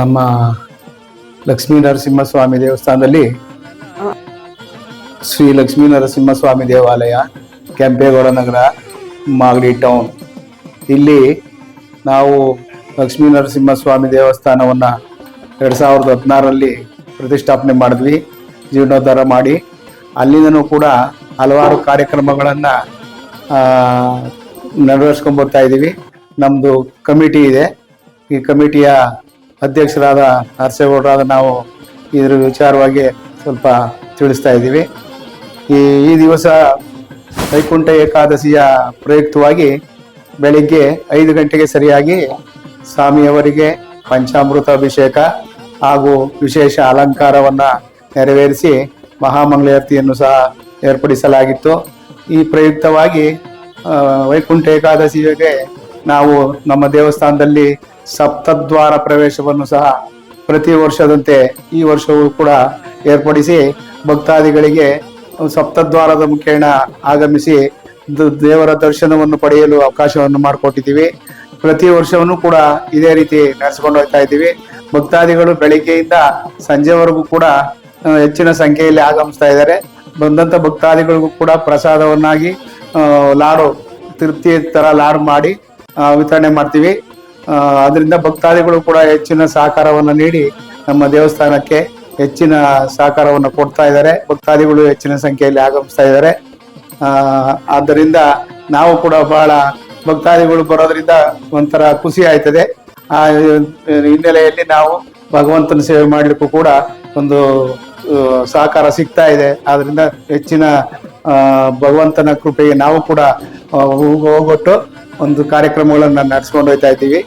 ನಮ್ಮ ಲಕ್ಷ್ಮೀ ನರಸಿಂಹಸ್ವಾಮಿ ದೇವಸ್ಥಾನದಲ್ಲಿ ಶ್ರೀ ಲಕ್ಷ್ಮೀ ನರಸಿಂಹಸ್ವಾಮಿ ದೇವಾಲಯ, ಕೆಂಪೇಗೌಡ ನಗರ, ಮಾಗಡಿ ಟೌನ್. ಇಲ್ಲಿ ನಾವು ಲಕ್ಷ್ಮೀ ನರಸಿಂಹಸ್ವಾಮಿ ದೇವಸ್ಥಾನವನ್ನು 2016ರಲ್ಲಿ ಪ್ರತಿಷ್ಠಾಪನೆ ಮಾಡಿದ್ವಿ, ಜೀರ್ಣೋದ್ಧಾರ ಮಾಡಿ. ಅಲ್ಲಿಂದನೂ ಕೂಡ ಹಲವಾರು ಕಾರ್ಯಕ್ರಮಗಳನ್ನು ನೆರವೇರಿಸ್ಕೊಂಡ್ಬರ್ತಾ ಇದ್ದೀವಿ. ನಮ್ಮದು ಕಮಿಟಿ ಇದೆ. ಈ ಕಮಿಟಿಯ ಅಧ್ಯಕ್ಷರಾದ ನರಸೇಗೌಡರಾದ ನಾವು ಇದರ ವಿಚಾರವಾಗಿ ಸ್ವಲ್ಪ ತಿಳಿಸ್ತಾ ಇದ್ದೀವಿ. ಈ ದಿವಸ ವೈಕುಂಠ ಏಕಾದಶಿಯ ಪ್ರಯುಕ್ತವಾಗಿ ಬೆಳಿಗ್ಗೆ 5 ಗಂಟೆಗೆ ಸರಿಯಾಗಿ ಸ್ವಾಮಿಯವರಿಗೆ ಪಂಚಾಮೃತ ಅಭಿಷೇಕ ಹಾಗೂ ವಿಶೇಷ ಅಲಂಕಾರವನ್ನು ನೆರವೇರಿಸಿ ಮಹಾಮಂಗಳಾರತಿಯನ್ನು ಸಹ ಏರ್ಪಡಿಸಲಾಗಿತ್ತು. ಈ ಪ್ರಯುಕ್ತವಾಗಿ ವೈಕುಂಠ ಏಕಾದಶಿಗೆ ನಾವು ನಮ್ಮ ದೇವಸ್ಥಾನದಲ್ಲಿ ಸಪ್ತದ್ವಾರ ಪ್ರವೇಶವನ್ನು ಸಹ ಪ್ರತಿ ವರ್ಷದಂತೆ ಈ ವರ್ಷವೂ ಕೂಡ ಏರ್ಪಡಿಸಿ ಭಕ್ತಾದಿಗಳಿಗೆ ಸಪ್ತದ್ವಾರದ ಮುಖೇನ ಆಗಮಿಸಿ ದೇವರ ದರ್ಶನವನ್ನು ಪಡೆಯಲು ಅವಕಾಶವನ್ನು ಮಾಡಿಕೊಟ್ಟಿದ್ದೀವಿ. ಪ್ರತಿ ವರ್ಷವೂ ಕೂಡ ಇದೇ ರೀತಿ ನಡೆಸಿಕೊಂಡು ಹೋಗ್ತಾ ಇದ್ದೀವಿ. ಭಕ್ತಾದಿಗಳು ಬೆಳಿಗ್ಗೆಯಿಂದ ಸಂಜೆವರೆಗೂ ಕೂಡ ಹೆಚ್ಚಿನ ಸಂಖ್ಯೆಯಲ್ಲಿ ಆಗಮಿಸ್ತಾ ಇದ್ದಾರೆ. ಬಂದಂಥ ಭಕ್ತಾದಿಗಳಿಗೂ ಕೂಡ ಪ್ರಸಾದವನ್ನಾಗಿ ಲಾಡು ತೃಪ್ತಿ ಥರ ಲಾಡು ಮಾಡಿ ವಿತರಣೆ ಮಾಡ್ತೀವಿ. ಅದರಿಂದ ಭಕ್ತಾದಿಗಳು ಕೂಡ ಹೆಚ್ಚಿನ ಸಹಕಾರವನ್ನು ನೀಡಿ ನಮ್ಮ ದೇವಸ್ಥಾನಕ್ಕೆ ಹೆಚ್ಚಿನ ಸಹಕಾರವನ್ನು ಕೊಡ್ತಾ ಇದ್ದಾರೆ. ಭಕ್ತಾದಿಗಳು ಹೆಚ್ಚಿನ ಸಂಖ್ಯೆಯಲ್ಲಿ ಆಗಮಿಸ್ತಾ ಇದ್ದಾರೆ. ಆದ್ದರಿಂದ ನಾವು ಕೂಡ ಬಹಳ ಭಕ್ತಾದಿಗಳು ಬರೋದ್ರಿಂದ ಒಂಥರ ಖುಷಿ ಆಯ್ತದೆ. ಆ ಹಿನ್ನೆಲೆಯಲ್ಲಿ ನಾವು ಭಗವಂತನ ಸೇವೆ ಮಾಡಲಿಕ್ಕೂ ಕೂಡ ಒಂದು ಸಹಕಾರ ಸಿಗ್ತಾ ಇದೆ. ಆದ್ರಿಂದ ಹೆಚ್ಚಿನ ಭಗವಂತನ ಕೃಪೆಗೆ ನಾವು ಕೂಡ ಹೋಗೊಟ್ಟು ಒಂದು ಕಾರ್ಯಕ್ರಮಗಳನ್ನು ನಡೆಸ್ಕೊಂಡು ಹೋಗ್ತಾ ಇದ್ದೀವಿ.